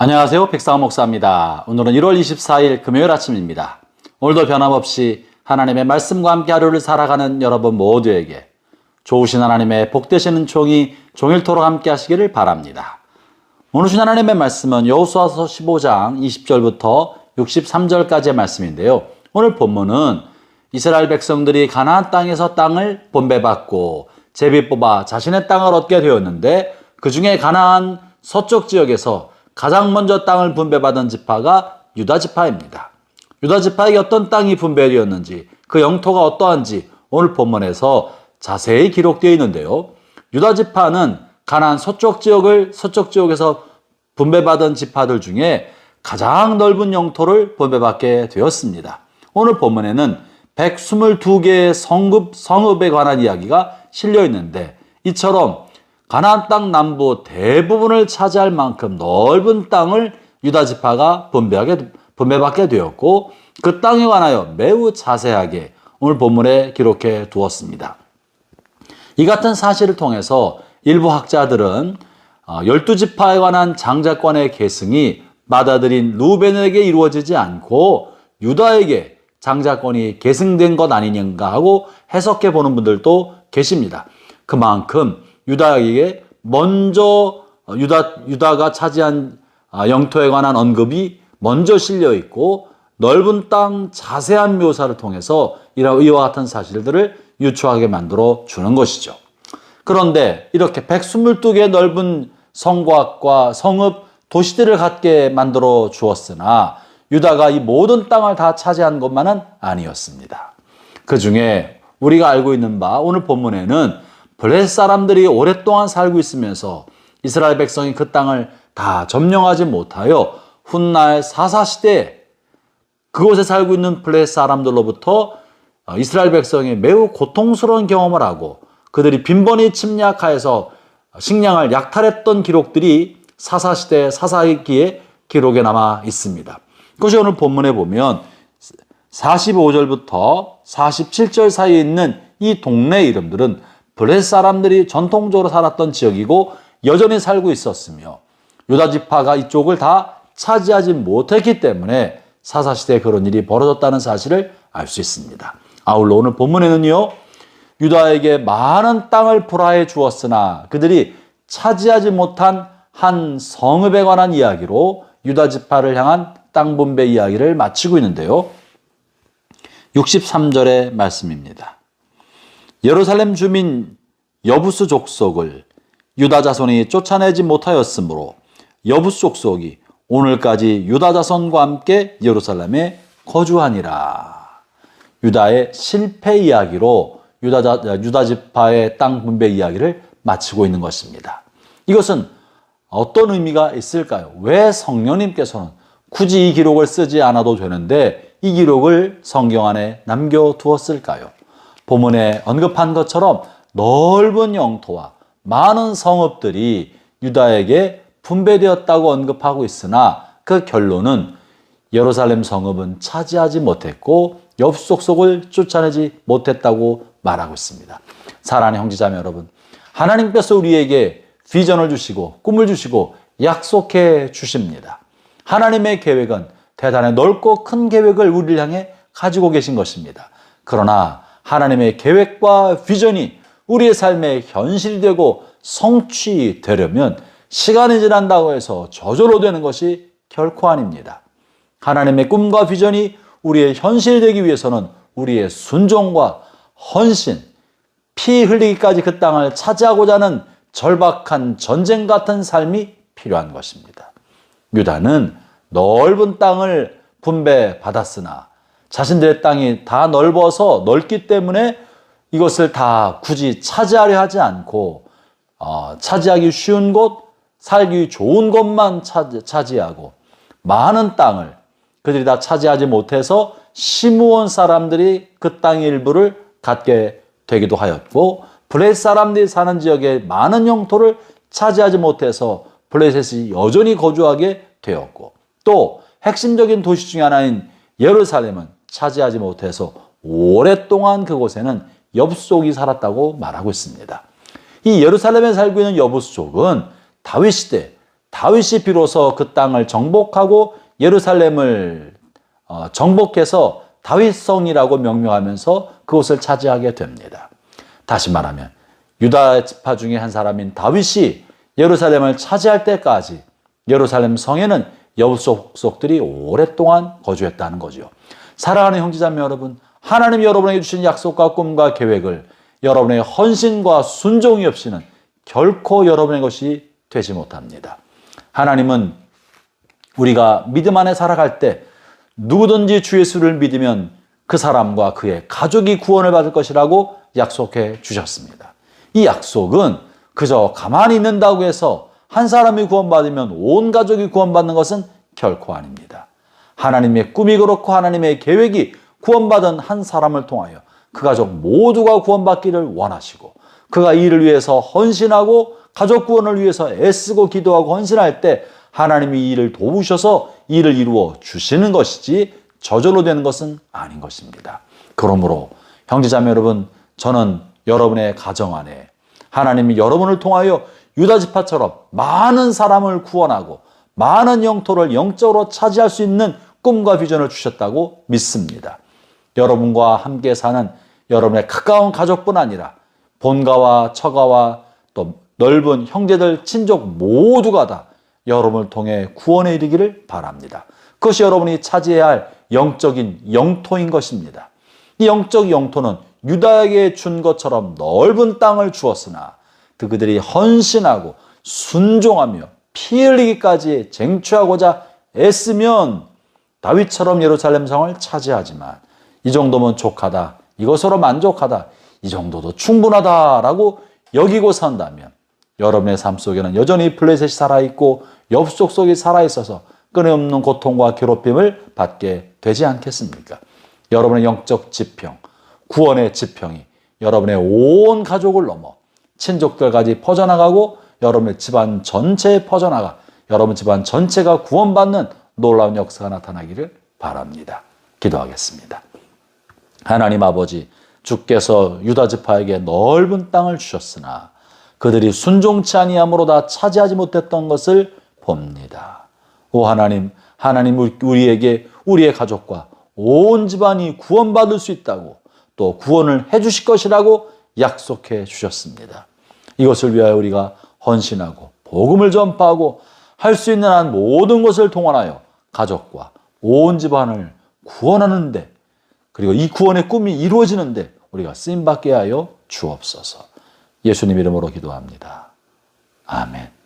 안녕하세요. 백상원 목사입니다. 오늘은 1월 24일 금요일 아침입니다. 오늘도 변함없이 하나님의 말씀과 함께 하루를 살아가는 여러분 모두에게 좋으신 하나님의 복되시는 종일토록 함께 하시기를 바랍니다. 오늘 주신 하나님의 말씀은 여호수아서 15장 20절부터 63절까지의 말씀인데요. 오늘 본문은 이스라엘 백성들이 가나안 땅에서 땅을 분배받고 제비 뽑아 자신의 땅을 얻게 되었는데 그 중에 가나안 서쪽 지역에서 가장 먼저 땅을 분배받은 지파가 유다 지파입니다. 유다 지파에게 어떤 땅이 분배되었는지 그 영토가 어떠한지 오늘 본문에서 자세히 기록되어 있는데요. 유다 지파는 가나안 서쪽 지역에서 분배받은 지파들 중에 가장 넓은 영토를 분배받게 되었습니다. 오늘 본문에는 122개의 성읍에 관한 이야기가 실려 있는데 이처럼 가나안 땅 남부 대부분을 차지할 만큼 넓은 땅을 유다 지파가 분배받게 되었고 그 땅에 관하여 매우 자세하게 오늘 본문에 기록해 두었습니다. 이 같은 사실을 통해서 일부 학자들은 12지파에 관한 장자권의 계승이 맏아들인 루벤에게 이루어지지 않고 유다에게 장자권이 계승된 것 아니냐가 하고 해석해 보는 분들도 계십니다. 그만큼 유다에게 먼저 유다가 차지한 영토에 관한 언급이 먼저 실려 있고 넓은 땅 자세한 묘사를 통해서 이와 같은 사실들을 유추하게 만들어 주는 것이죠. 그런데 이렇게 122개의 넓은 성곽과 성읍, 도시들을 갖게 만들어 주었으나 유다가 이 모든 땅을 다 차지한 것만은 아니었습니다. 그 중에 우리가 알고 있는 바 오늘 본문에는 블레셋 사람들이 오랫동안 살고 있으면서 이스라엘 백성이 그 땅을 다 점령하지 못하여 훗날 사사시대에 그곳에 살고 있는 블레셋 사람들로부터 이스라엘 백성이 매우 고통스러운 경험을 하고 그들이 빈번히 침략하여서 식량을 약탈했던 기록들이 사사시대 사사기에 기록에 남아 있습니다. 그것이 오늘 본문에 보면 45절부터 47절 사이에 있는 이 동네 이름들은 블레셋 사람들이 전통적으로 살았던 지역이고 여전히 살고 있었으며 유다 지파가 이쪽을 다 차지하지 못했기 때문에 사사시대에 그런 일이 벌어졌다는 사실을 알 수 있습니다. 아울러 오늘 본문에는요, 유다에게 많은 땅을 불화해 주었으나 그들이 차지하지 못한 한 성읍에 관한 이야기로 유다 지파를 향한 땅 분배 이야기를 마치고 있는데요. 63절의 말씀입니다. 예루살렘 주민 여부스 족속을 유다 자손이 쫓아내지 못하였으므로 여부스 족속이 오늘까지 유다 자손과 함께 예루살렘에 거주하니라. 유다의 실패 이야기로 유다 지파의 땅 분배 이야기를 마치고 있는 것입니다. 이것은 어떤 의미가 있을까요? 왜 성령님께서는 굳이 이 기록을 쓰지 않아도 되는데 이 기록을 성경 안에 남겨두었을까요? 본문에 언급한 것처럼 넓은 영토와 많은 성읍들이 유다에게 분배되었다고 언급하고 있으나 그 결론은 예루살렘 성읍은 차지하지 못했고 엽속속을 쫓아내지 못했다고 말하고 있습니다. 사랑하는 형제자매 여러분, 하나님께서 우리에게 비전을 주시고 꿈을 주시고 약속해 주십니다. 하나님의 계획은 대단히 넓고 큰 계획을 우리를 향해 가지고 계신 것입니다. 그러나 하나님의 계획과 비전이 우리의 삶에 현실이 되고 성취되려면 시간이 지난다고 해서 저절로 되는 것이 결코 아닙니다. 하나님의 꿈과 비전이 우리의 현실이 되기 위해서는 우리의 순종과 헌신, 피 흘리기까지 그 땅을 차지하고자 하는 절박한 전쟁 같은 삶이 필요한 것입니다. 유다는 넓은 땅을 분배받았으나 자신들의 땅이 다 넓기 때문에 이것을 다 굳이 차지하려 하지 않고 차지하기 쉬운 곳, 살기 좋은 곳만 차지하고 많은 땅을 그들이 다 차지하지 못해서 시므온 사람들이 그 땅의 일부를 갖게 되기도 하였고 블레셋 사람들이 사는 지역의 많은 영토를 차지하지 못해서 블레셋이 여전히 거주하게 되었고 또 핵심적인 도시 중에 하나인 예루살렘은 차지하지 못해서 오랫동안 그곳에는 엽속이 살았다고 말하고 있습니다. 이 예루살렘에 살고 있는 여부수족은 다윗 시대 다윗이 비로소 그 땅을 정복하고 예루살렘을 정복해서 다윗성이라고 명명하면서 그곳을 차지하게 됩니다. 다시 말하면 유다 지파 중에 한 사람인 다윗이 예루살렘을 차지할 때까지 예루살렘 성에는 여부속들이 오랫동안 거주했다는 거죠. 사랑하는 형제자매 여러분, 하나님이 여러분에게 주신 약속과 꿈과 계획을 여러분의 헌신과 순종이 없이는 결코 여러분의 것이 되지 못합니다. 하나님은 우리가 믿음 안에 살아갈 때 누구든지 주 예수를 믿으면 그 사람과 그의 가족이 구원을 받을 것이라고 약속해 주셨습니다. 이 약속은 그저 가만히 있는다고 해서 한 사람이 구원받으면 온 가족이 구원받는 것은 결코 아닙니다. 하나님의 꿈이 그렇고 하나님의 계획이 구원받은 한 사람을 통하여 그 가족 모두가 구원받기를 원하시고 그가 이를 위해서 헌신하고 가족 구원을 위해서 애쓰고 기도하고 헌신할 때 하나님이 이 일을 도우셔서 이를 이루어 주시는 것이지 저절로 되는 것은 아닌 것입니다. 그러므로 형제자매 여러분, 저는 여러분의 가정 안에 하나님이 여러분을 통하여 유다 지파처럼 많은 사람을 구원하고 많은 영토를 영적으로 차지할 수 있는 꿈과 비전을 주셨다고 믿습니다. 여러분과 함께 사는 여러분의 가까운 가족뿐 아니라 본가와 처가와 또 넓은 형제들, 친족 모두가 다 여러분을 통해 구원에 이르기를 바랍니다. 그것이 여러분이 차지해야 할 영적인 영토인 것입니다. 이 영적 영토는 유다에게 준 것처럼 넓은 땅을 주었으나 그들이 헌신하고 순종하며 피 흘리기까지 쟁취하고자 애쓰면 다윗처럼 예루살렘 성을 차지하지만 이 정도면 족하다, 이것으로 만족하다, 이 정도도 충분하다라고 여기고 산다면 여러분의 삶 속에는 여전히 블레셋이 살아있고 엽속 속이 살아있어서 끊임없는 고통과 괴롭힘을 받게 되지 않겠습니까? 여러분의 영적 지평, 구원의 지평이 여러분의 온 가족을 넘어 친족들까지 퍼져나가고 여러분의 집안 전체에 퍼져나가 여러분 집안 전체가 구원받는 놀라운 역사가 나타나기를 바랍니다. 기도하겠습니다. 하나님 아버지, 주께서 유다 지파에게 넓은 땅을 주셨으나 그들이 순종치 아니함으로 다 차지하지 못했던 것을 봅니다. 오 하나님, 하나님 우리에게 우리의 가족과 온 집안이 구원받을 수 있다고 또 구원을 해주실 것이라고 약속해 주셨습니다. 이것을 위하여 우리가 헌신하고 복음을 전파하고 할 수 있는 한 모든 것을 동원하여 가족과 온 집안을 구원하는데 그리고 이 구원의 꿈이 이루어지는데 우리가 쓰임받게 하여 주옵소서. 예수님 이름으로 기도합니다. 아멘.